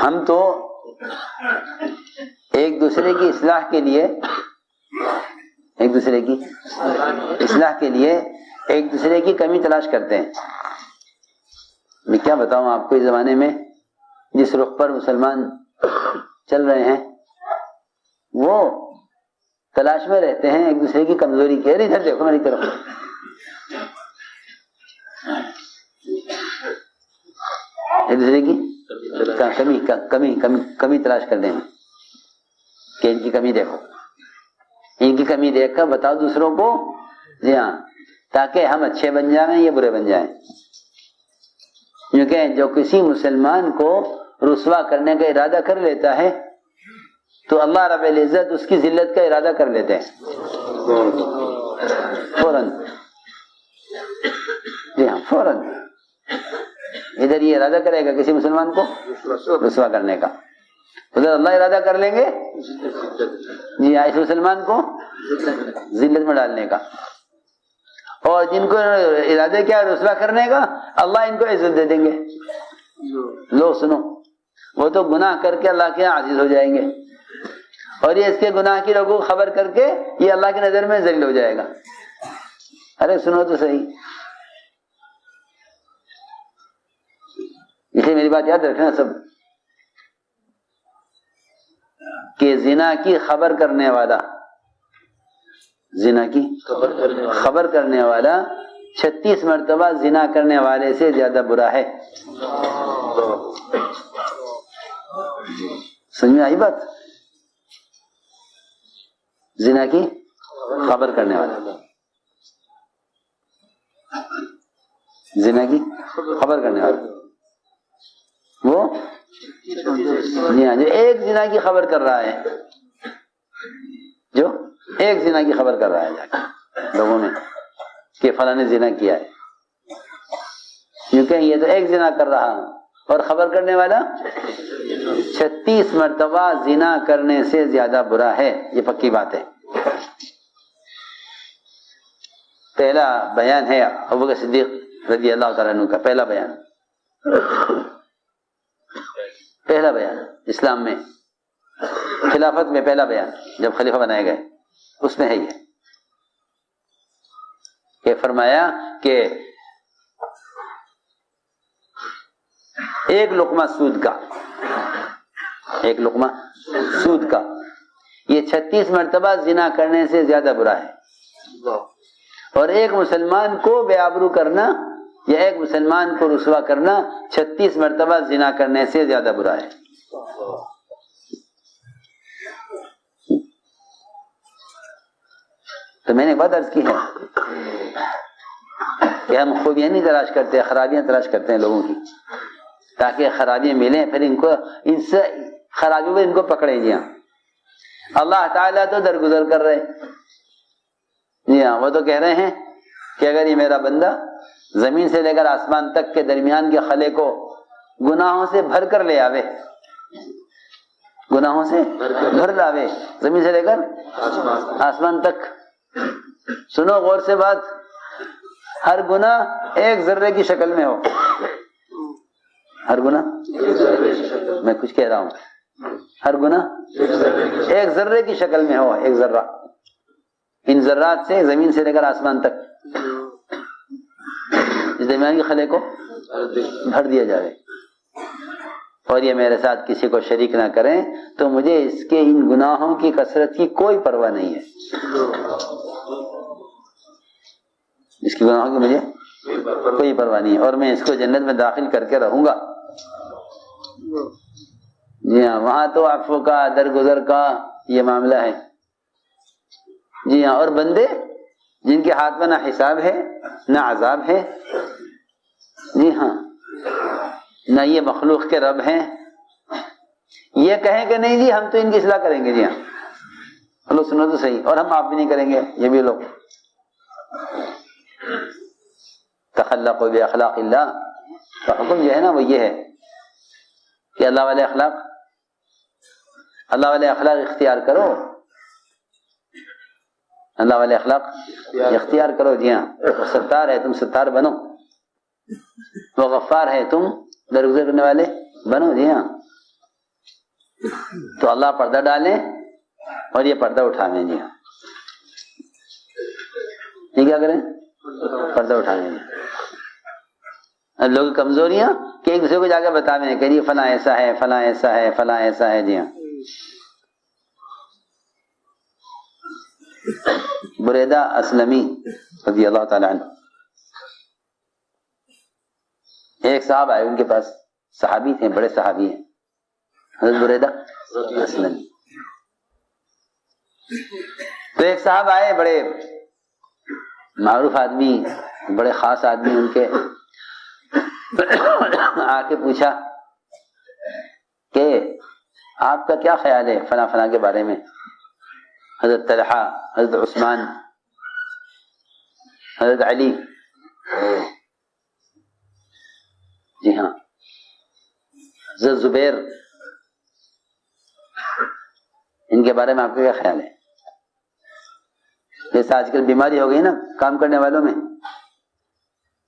ہم تو ایک دوسرے کی اصلاح کے لیے ایک دوسرے کی کمی تلاش کرتے ہیں. میں کیا بتاؤں آپ کو، اس زمانے میں جس رخ پر مسلمان چل رہے ہیں وہ تلاش میں رہتے ہیں ایک دوسرے کی کمزوری کی. ارے ادھر دیکھو میری طرف. ایک دوسرے کی کمی تلاش کرتے ہیں کہ ان کی کمی دیکھو، ان کی کمی دیکھ کر بتاؤ دوسروں کو. جی ہاں، تاکہ ہم اچھے بن جائیں یا برے بن جائیں. کیونکہ جو کسی مسلمان کو رسوا کرنے کا ارادہ کر لیتا ہے تو اللہ رب العزت اس کی ذلت کا ارادہ کر لیتے ہیں فوراً. جی ہاں فوراً ادھر یہ ارادہ کرے گا کسی مسلمان کو رسوا کرنے کا، ادھر اللہ ارادہ کر لیں گے جی ہاں اس مسلمان کو ذلت میں ڈالنے کا. اور جن کو ارادہ کیا رسوا کرنے کا، اللہ ان کو عزت دے دیں گے. لو سنو، وہ تو گناہ کر کے اللہ کے عاجز ہو جائیں گے، اور یہ اس کے گناہ کی لوگوں کو خبر کر کے یہ اللہ کی نظر میں ذلیل ہو جائے گا. ارے سنو تو صحیح. اسے میری بات یاد رکھنا سب کہ زنا کی خبر کرنے والا، زنا کی خبر کرنے والا 36 مرتبہ زنا کرنے والے سے زیادہ برا ہے. سمجھ میں آئی بات؟ زنا کی خبر کرنے والا، زنا کی خبر کرنے والا وہ جی ہاں جو ایک زنا کی خبر کر رہا ہے، جو ایک زنا کی خبر کر رہا ہے جا کے لوگوں میں کہ فلاں نے زنا کیا ہے، کیونکہ یہ تو ایک زنا کر رہا اور خبر کرنے والا 36 مرتبہ زنا کرنے سے زیادہ برا ہے. یہ پکی بات ہے. پہلا بیان ہے ابوبکر صدیق رضی اللہ تعالیٰ عنہ کا، پہلا بیان اسلام میں، خلافت میں پہلا بیان جب خلیفہ بنائے گئے اس میں ہے یہ کہ فرمایا کہ ایک لقمہ سود کا یہ 36 مرتبہ زنا کرنے سے زیادہ برا ہے. اور ایک مسلمان کو بے آبرو کرنا یا ایک مسلمان کو رسوا کرنا 36 مرتبہ زنا کرنے سے زیادہ برا ہے. تو میں نے ایک بات عرض کی ہے کہ ہم خوبیاں نہیں تلاش کرتے، خرابیاں تلاش کرتے ہیں لوگوں کی، تاکہ خرابیاں ملیں پھر ان سے خرابیوں میں ان کو پکڑے. جی ہاں اللہ تعالیٰ تو درگزر کر رہے. جی ہاں وہ تو کہہ رہے ہیں کہ اگر یہ میرا بندہ زمین سے لے کر آسمان تک کے درمیان کے خلے کو گناہوں سے بھر کر لے آوے، گناہوں سے بھر لاوے زمین سے لے کر آسمان تک. سنو غور سے بات، ہر گناہ ایک ذرے کی شکل میں ہو، ہر گناہ میں کچھ کہہ رہا ہوں، ہر گناہ ایک ذرے کی شکل میں ہو، ایک ذرہ، ان ذرات سے زمین سے لے کر آسمان تک اس درمیان کے خلے کو بھر دیا جائے، اور یہ میرے ساتھ کسی کو شریک نہ کریں تو مجھے اس کے ان گناہوں کی کثرت کی کوئی پرواہ نہیں ہے. اس کی گناہوں کی مجھے کوئی پرواہ نہیں ہے، اور میں اس کو جنت میں داخل کر کے رہوں گا. جی ہاں وہاں تو عفو کا درگزر کا یہ معاملہ ہے. جی ہاں اور بندے جن کے ہاتھ میں نہ حساب ہے نہ عذاب ہے، جی ہاں نہ یہ مخلوق کے رب ہیں، یہ کہیں کہ نہیں جی ہم تو ان کی اصلاح کریں گے. جی ہاں لوگ سنو تو صحیح، اور ہم آپ بھی نہیں کریں گے. یہ بھی لوگ تخلقوا باخلاق اللہ کا حکم جو ہے نا وہ یہ ہے کہ اللہ والے اخلاق اختیار کرو، اللہ والے اخلاق اختیار کرو. جی ہاں وہ ستار ہے تم ستار بنو، وہ غفار ہے تم درگزر کرنے والے بنو. جی ہاں تو اللہ پردہ ڈالیں اور یہ پردہ اٹھاویں. جی ہاں یہ کیا کریں؟ پردہ اٹھاویں. لوگ کمزوریاں کہ ایک دوسرے کو جا کے بتاویں کہ یہ فلاں ایسا ہے، فلاں ایسا ہے، فلاں ایسا ہے. جی ہاں. بریدہ اسلمی رضی اللہ تعالی عنہ، ایک صاحب آئے ان کے پاس، صحابی تھے، بڑے صحابی ہیں، حضرت بریدہ اسلمی. تو ایک صاحب آئے، بڑے معروف آدمی، بڑے خاص آدمی، ان کے آ کے پوچھا کہ آپ کا کیا خیال ہے فلاں فلاں کے بارے میں؟ حضرت طلحہ، حضرت عثمان، حضرت علی، جی ہاں، حضرت زبیر، ان کے بارے میں آپ کا کیا خیال ہے؟ جیسے آج کل بیماری ہو گئی نا کام کرنے والوں میں،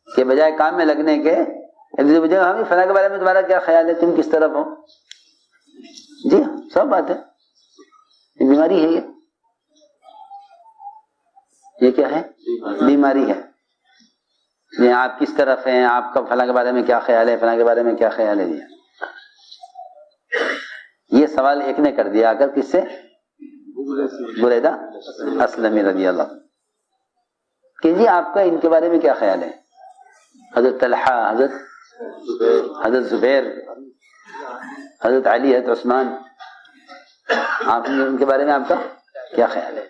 کہ بجائے کام میں لگنے کے ایک دوسرے پوچھیں ہم فلاں کے بارے میں تمہارا کیا خیال ہے، تم کس طرف ہو. جی ہاں، سب بات ہے، یہ بیماری ہے. یہ کیا ہے؟ بیماری ہے. یہ آپ کس طرف ہیں، آپ کا فلاں کے بارے میں کیا خیال ہے، فلاں کے بارے میں کیا خیال ہے. یہ سوال ایک نے کر دیا، اگر کس سے؟ بریدہ اسلمی رضی اللہ، کہ جی آپ کا ان کے بارے میں کیا خیال ہے؟ حضرت طلحہ، حضرت زبیر، حضرت علی، حضرت عثمان، آپ ان کے بارے میں آپ کا کیا خیال ہے؟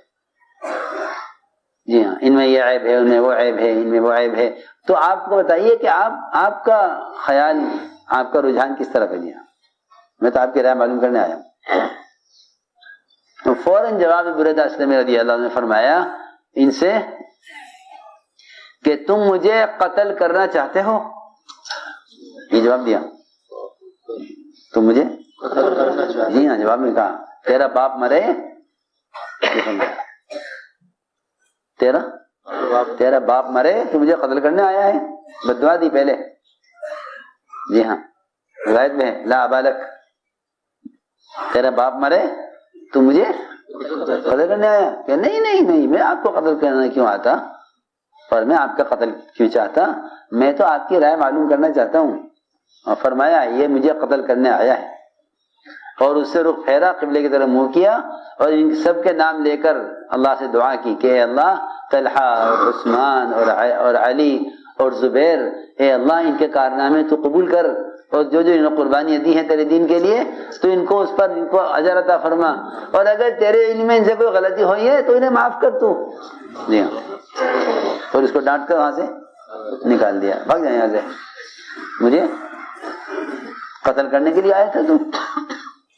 جی ہاں، ان میں یہ عیب ہے، ان میں وہ عیب ہے، ان میں وہ عیب ہے. تو آپ کو بتائیے کہ آپ کا خیال، آپ کا رجحان کس طرف ہے. جی ہاں، میں تو آپ کی رائے معلوم کرنے آیا ہوں. تو فوراً جواب بریدہ اسلمی رضی اللہ عنہ نے فرمایا ان سے کہ تم مجھے قتل کرنا چاہتے ہو. یہ جواب دیا، تم مجھے؟ جی ہاں، جواب میں کہا تیرا باپ مرے، تیرا باپ مرے تو مجھے قتل کرنے آیا ہے. بددعا دی پہلے. جی ہاں، روایت میں لا ابالک، تیرا باپ مرے تو مجھے قتل کرنے آیا. کہ نہیں، میں آپ کو قتل کرنا کیوں آتا، پر میں آپ کا قتل کیوں چاہتا، میں تو آپ کی رائے معلوم کرنا چاہتا ہوں. اور فرمایا یہ مجھے قتل کرنے آیا ہے. اور اس سے رخ پھیرا، قبلے کی طرف منہ کیا، اور ان سب کے نام لے کر اللہ سے دعا کی کہ اے اللہ طلحہ اور عثمان اور علی اور زبیر، اے اللہ ان کے کارنامے تو قبول کر، اور جو انہوں نے قربانیاں دی ہیں تیرے دین کے لیے تو ان کو اس پر ان کو اجر عطا فرما، اور اگر تیرے علم میں ان سے کوئی غلطی ہوئی ہے تو انہیں معاف کر تو. جی ہاں، اور اس کو ڈانٹ کر وہاں سے نکال دیا، بھاگ جائیں یہاں سے، مجھے قتل کرنے کے لیے آیا تھا تو.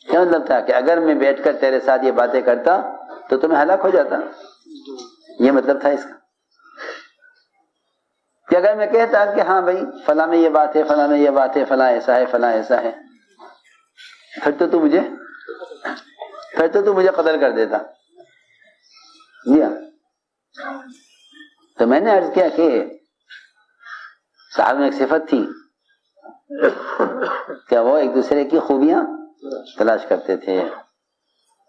کیا مطلب تھا کہ اگر میں بیٹھ کر تیرے ساتھ یہ باتیں کرتا تو تمہیں ہلاک ہو جاتا. یہ مطلب تھا اس کا. کہ اگر میں کہتا کہ ہاں بھائی فلاں میں یہ بات ہے، فلاں میں یہ بات ہے، فلاں ایسا ہے، فلاں ایسا ہے، پھر تو تو مجھے قتل کر دیتا. جی ہاں. تو میں نے عرض کیا کہ صاحب میں ایک صفت تھی کہ وہ ایک دوسرے کی خوبیاں تلاش کرتے تھے،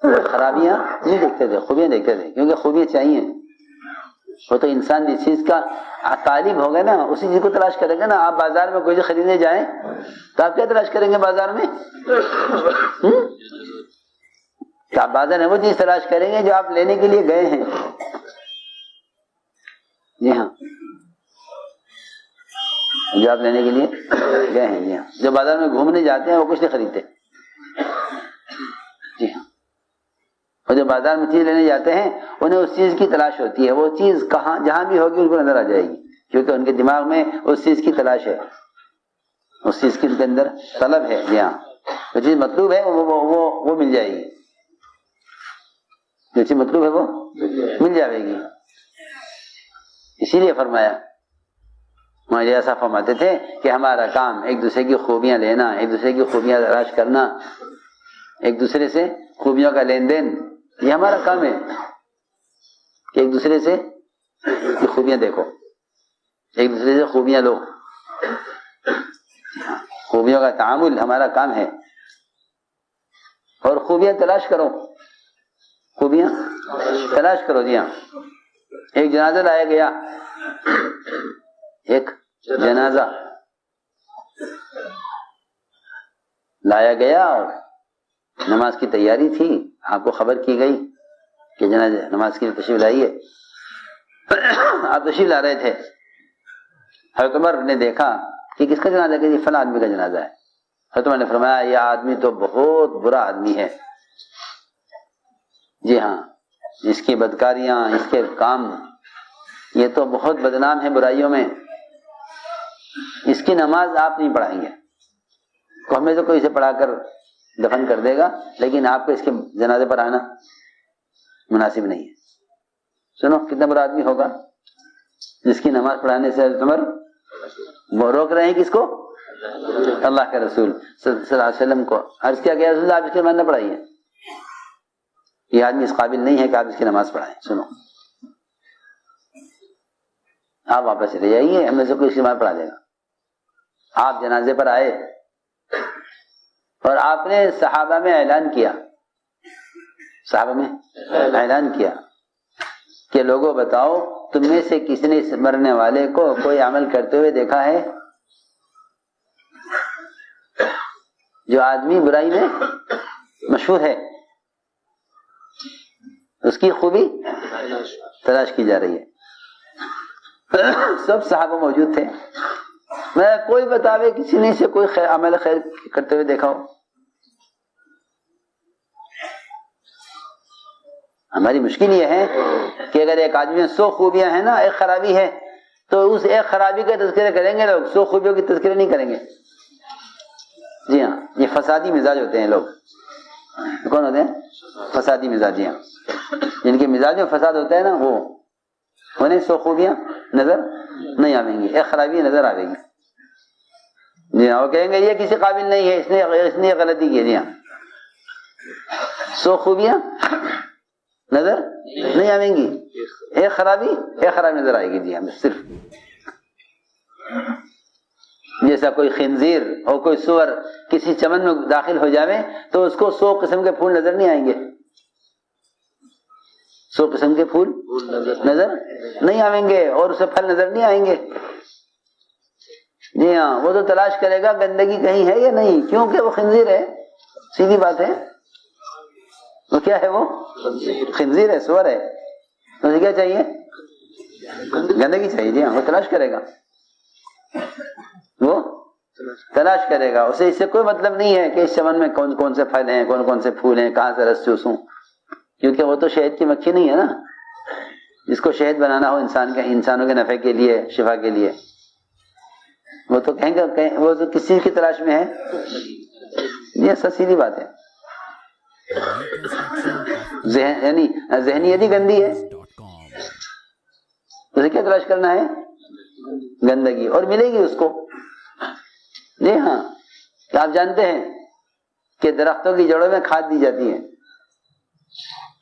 خرابیاں نہیں دیکھتے تھے، خوبیاں دیکھتے تھے. کیونکہ خوبیاں چاہیے، وہ تو انسان جس چیز کا طالب ہوگا نا اسی چیز کو تلاش کرے گا نا. آپ بازار میں کوئی چیز خریدنے جائیں تو آپ کیا تلاش کریں گے بازار میں؟ کہ آپ بازار میں وہ چیز تلاش کریں گے جو آپ لینے کے لیے گئے ہیں. جی ہاں، جو آپ لینے کے لیے گئے ہیں. جی ہاں، جو بازار میں گھومنے جاتے ہیں وہ کچھ نہیں خریدتے. جی ہاں، اور جو بازار میں چیز لینے جاتے ہیں انہیں اس چیز کی تلاش ہوتی ہے. وہ چیز کہاں جہاں بھی ہوگی ان کو نظر آ جائے گی، کیونکہ ان کے دماغ میں اس چیز کی تلاش ہے، اس چیز کے اندر طلب ہے. جی ہاں، جو چیز مطلوب ہے وہ مل جائے گی، جو چیز مطلوب ہے وہ مل جائے گی. اسی لیے فرمایا، مجھے ایسا فرماتے تھے کہ ہمارا کام ایک دوسرے کی خوبیاں لینا، ایک دوسرے کی خوبیاں تلاش کرنا، ایک دوسرے سے خوبیوں کا لین دین، یہ ہمارا کام ہے کہ ایک دوسرے سے خوبیاں دیکھو، ایک دوسرے سے خوبیاں لو. خوبیوں کا تعامل ہمارا کام ہے. اور خوبیاں تلاش کرو، خوبیاں تلاش کرو. جی ہاں، ایک جنازہ لایا گیا، ایک جنازہ لایا گیا اور نماز کی تیاری تھی. آپ کو خبر کی گئی کہ جنازہ نماز کے لیے تشریف لائیے. آپ تشریف لا رہے تھے، حضرت عمر نے دیکھا کہ کس کا جنازہ ہے، کہ فلاں آدمی کا جنازہ ہے. حضرت عمر نے فرمایا یہ آدمی تو بہت برا آدمی ہے. جی ہاں، اس کی بدکاریاں، اس کے کام، یہ تو بہت بدنام ہے برائیوں میں. اس کی نماز آپ نہیں پڑھائیں گے، تو ہمیں تو کوئی اسے پڑھا کر دفن کر دے گا، لیکن آپ کو اس کے جنازے پر آنا مناسب نہیں ہے. سنو کتنا برا آدمی ہوگا جس کی نماز پڑھانے سے حضرت عمر وہ روک رہے ہیں. کس کو؟ اللہ کے رسول صلی اللہ علیہ وسلم کو. عرض کیا گیا رسول اللہ آپ اس کی نماز نہ پڑھائیے، یہ آدمی اس قابل نہیں ہے کہ آپ اس کی نماز پڑھائیں. سنو آپ واپس چلے جائیے، ہم میں سے کوئی اس کی نماز پڑھا دے گا. آپ جنازے پر آئے اور آپ نے صحابہ میں اعلان کیا، صحابہ میں اعلان کیا کہ لوگوں بتاؤ تم میں سے کسی نے اس مرنے والے کو کوئی عمل کرتے ہوئے دیکھا ہے؟ جو آدمی برائی میں مشہور ہے اس کی خوبی تلاش کی جا رہی ہے. سب صحابہ موجود تھے. میں کوئی بتاوے کسی نے اسے کوئی عمل خیر کرتے ہوئے دیکھا ہو. ہماری مشکل یہ ہے کہ اگر ایک آدمی میں 100 خوبیاں ہیں نا، ایک خرابی ہے، تو اس ایک خرابی کا تذکرہ کریں گے لوگ، 100 خوبیوں کی تذکرہ نہیں کریں گے. جی ہاں، یہ فسادی مزاج ہوتے ہیں لوگ. کون ہوتے ہیں؟ فسادی مزاج. جی ہاں، جن کے مزاج میں فساد ہوتا ہے نا، وہ انہیں 100 خوبیاں نظر نہیں آئیں گی، ایک خرابی نظر آئے گی. جی ہاں، وہ کہیں گے یہ کسی قابل نہیں ہے، اس نے یہ غلطی کی. جی ہاں، 100 خوبیاں نظر نہیں آئیں گی، ایک خرابی نظر آئے گی. جی ہاں، صرف جیسا کوئی خنزیر اور کوئی سور کسی چمن میں داخل ہو جاوے تو اس کو 100 قسم کے پھول نظر نہیں آئیں گے، 100 قسم کے پھول نظر نہیں آئیں گے اور اسے پھل نظر نہیں آئیں گے. جی ہاں، وہ تو تلاش کرے گا گندگی کہیں ہے یا نہیں، کیونکہ وہ خنزیر ہے. سیدھی بات ہے. وہ کیا ہے؟ وہ خنزیر ہے، سور ہے. اسے کیا چاہیے؟ گندگی چاہیے. جی ہاں، وہ تلاش کرے گا، وہ تلاش کرے گا. اسے اس سے کوئی مطلب نہیں ہے کہ اس چمن میں کون کون سے پھل ہیں، کون کون سے پھول ہیں، کہاں سے رس چوسوں، کیونکہ وہ تو شہد کی مکھی نہیں ہے نا جس کو شہد بنانا ہو انسانوں کے نفع کے لیے، شفا کے لیے. وہ تو کہیں گے وہ تو کس چیز کی تلاش میں ہے. یہ سب سیدھی بات ہے. یعنی ذہنیت ہی گندی ہے. اسے کیا تلاش کرنا ہے؟ گندگی، اور ملے گی اس کو. جی ہاں، کیا آپ جانتے ہیں کہ درختوں کی جڑوں میں کھاد دی جاتی ہے؟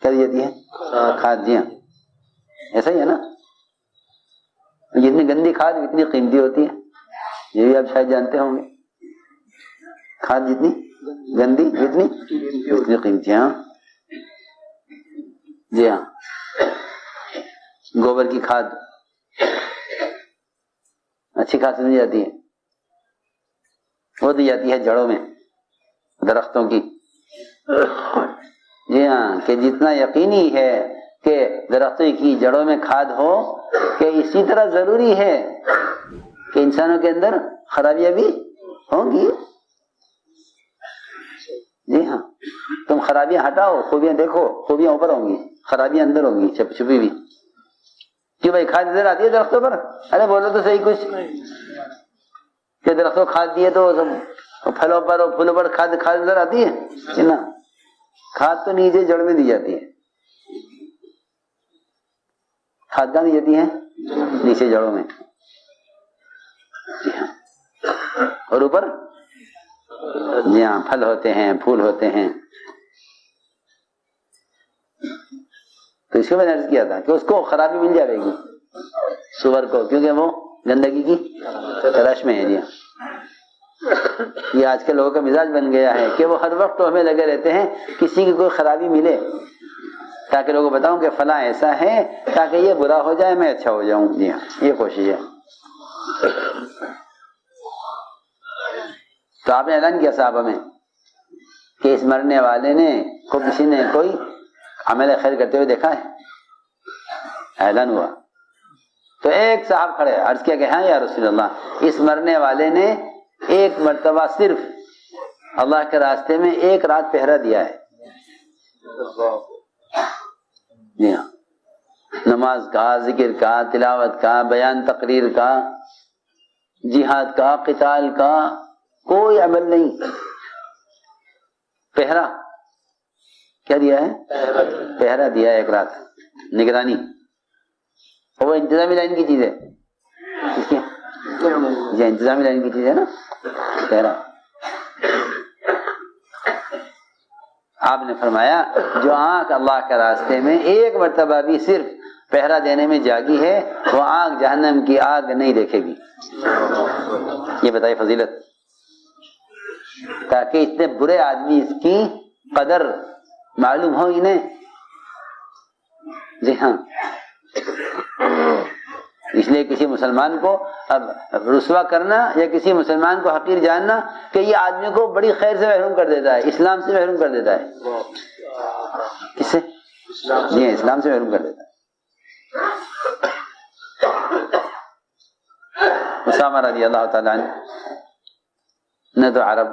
کیا دی جاتی ہے؟ کھاد. جی ہاں، ایسا ہی ہے نا. جتنی گندی کھاد اتنی قیمتی ہوتی ہے، یہ بھی آپ شاید جانتے ہوں گے. کھاد جتنی گندی اتنی قیمتی. ہاں جی ہاں، گوبر کی کھاد اچھی کھاد سمجھی جاتی ہے، وہ دی جاتی ہے جڑوں میں درختوں کی. جی ہاں، کہ جتنا یقینی ہے کہ درختوں کی جڑوں میں کھاد ہو، کہ اسی طرح ضروری ہے کہ انسانوں کے اندر خرابیاں بھی ہوں گی. جی ہاں، تم خرابیاں ہٹاؤ، خوبیاں دیکھو. خوبیاں اوپر ہوں گی، خرابیاں اندر ہوں گی چھپی ہوئی. کہ بھائی کھاد نظر آتی ہے درختوں پر؟ ارے بولو تو صحیح کچھ کہ درختوں کھاد دیے تو پھلوں پر اور پھولوں پر کھاد نظر آتی ہے نا. کھاد تو نیچے جڑ میں دی جاتی ہے. کھاد کہاں دی جاتی ہے؟ نیچے جڑوں میں. جی ہاں، اور اوپر جی ہاں پھل ہوتے ہیں، پھول ہوتے ہیں. تو اس کو میں نے عرض کیا تھا کہ اس کو خرابی مل جائے گی سور کو، کیونکہ وہ گندگی کی تلاش میں ہے. جی ہاں، یہ آج کل لوگوں کا مزاج بن گیا ہے کہ وہ ہر وقت ہمیں لگے رہتے ہیں کسی کی کوئی خرابی ملے تاکہ لوگوں کو بتاؤں کہ فلاں ایسا ہے تاکہ یہ برا ہو جائے میں اچھا ہو جاؤں. جی ہاں یہ کوشش ہے. تو آپ نے اعلان کیا صحابہ میں کہ اس مرنے والے نے کو کسی نے کوئی عمل خیر کرتے ہوئے دیکھا ہے؟ اعلان ہوا تو ایک صاحب کھڑے عرض کیا کہ ہاں یا رسول اللہ اس مرنے والے نے ایک مرتبہ صرف اللہ کے راستے میں ایک رات پہرا دیا ہے. جی ہاں نماز کا، ذکر کا، تلاوت کا، بیان تقریر کا، جہاد کا، قتال کا کوئی عمل نہیں. پہرا کیا دیا ہے؟ پہرا دیا ہے ایک رات، نگرانی. وہ انتظامی لائن کی چیز ہے. اس کی یہ انتظامی لائن کی چیز ہے نا پہرا. آپ نے فرمایا جو آنکھ اللہ کے راستے میں ایک مرتبہ بھی صرف پہرا دینے میں جاگی ہے وہ آنکھ جہنم کی آگ نہیں دیکھے گی. یہ بتائی فضیلت تاکہ اتنے برے آدمی اس کی قدر معلوم ہو انہیں. جی ہاں اس لیے کسی مسلمان کو اب رسوا کرنا یا کسی مسلمان کو حقیر جاننا کہ یہ آدمی کو بڑی خیر سے محروم کر دیتا ہے، اسلام سے محروم کر دیتا ہے. کس سے؟ جی اسلام سے محروم کر دیتا ہے. اسامہ رضی اللہ تعالیٰ عنہ نہ تو عرب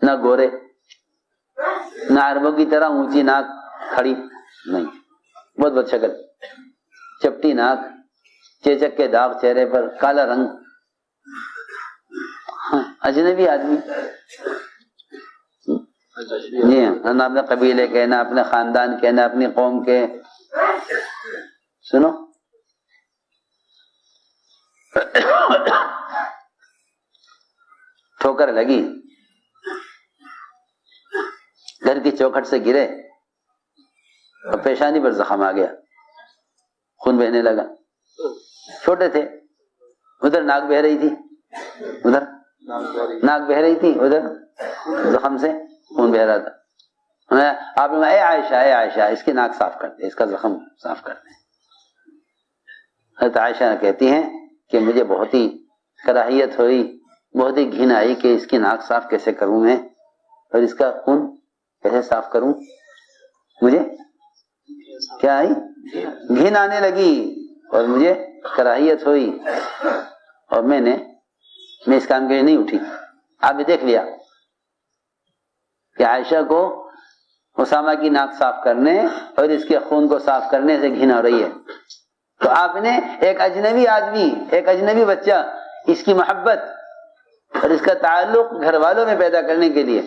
نہ گورے نہ عربوں کی طرح اونچی ناک کھڑی نہیں، بہت بد شکل، چپٹی ناک، چیچک کے داغ چہرے پر، کالا رنگ، اجنبی آدمی. جی ہاں نہ اپنے قبیلے کے، نہ اپنے خاندان کے، نہ اپنی قوم کے. سنو ٹھوکر لگی، گھر کی چوکھٹ سے گرے اور پیشانی پر زخم آ گیا، خون بہنے لگا. چھوٹے تھے، ادھر ناک بہ رہی تھی، ادھر ناک بہ رہی تھی، ادھر زخم سے خون بہ رہا تھا. آپ نے اے عائشہ اے عائشہ اس کی ناک صاف کر دے، اس کا زخم صاف کر دے. حضرت عائشہ کہتی ہیں کہ مجھے بہت ہی کراہیت ہوئی، بہت ہی گھن آئی کہ اس کی ناک صاف کیسے کروں میں اور اس کا خون کیسے صاف کروں. مجھے کیا آئی؟ گھن آنے لگی اور مجھے کراہیت ہوئی اور میں اس کام کے لیے نہیں اٹھی. آپ نے دیکھ لیا کہ عائشہ کو اسامہ کی ناک صاف کرنے اور اس کے خون کو صاف کرنے سے گھن ہو رہی ہے. تو آپ نے ایک اجنبی آدمی، ایک اجنبی بچہ، اس کی محبت اور اس کا تعلق گھر والوں میں پیدا کرنے کے لیے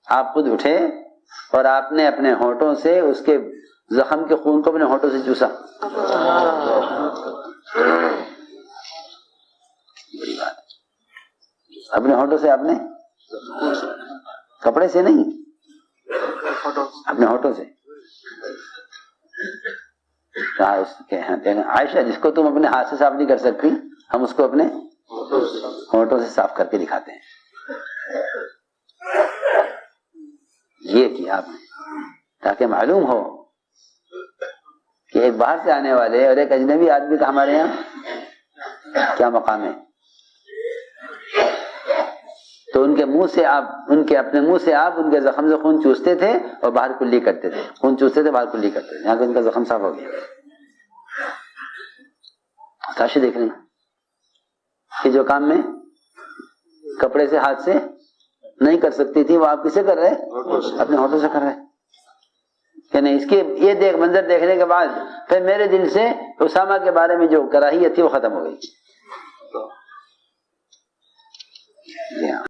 آپ خود اٹھے اور آپ نے اپنے ہونٹوں سے اس کے زخم کے خون کو اپنے ہونٹوں سے چوسا. بڑی بات ہے. اپنے ہونٹوں سے آپ نے، کپڑے سے نہیں، اپنے ہونٹوں سے. عائشہ جس کو تم اپنے ہاتھ سے صاف نہیں کر سکتی ہم اس کو اپنے ہونٹوں سے صاف کر کے دکھاتے ہیں. یہ کیا آپ نے تاکہ معلوم ہو کہ ایک باہر سے آنے والے اور ایک اجنبی آدمی کا ہمارے یہاں کیا مقام ہے. تو ان کے منہ سے آپ، ان کے اپنے منہ سے آپ ان کے زخم سے خون چوستے تھے اور باہر کلی کرتے تھے، خون چوستے تھے باہر کلی کرتے تھے. یہاں تو ان کا زخم صاف ہو گیا. تاشے دیکھ رہے ہیں کہ جو کام میں کپڑے سے ہاتھ سے نہیں کر سکتی تھی وہ آپ کسے کر رہے؟ اپنے ہونٹوں سے کر رہے. کہ نہیں اس کے یہ دیکھ منظر دیکھنے کے بعد پھر میرے دل سے اسامہ کے بارے میں جو کراہیت تھی وہ ختم ہو گئی.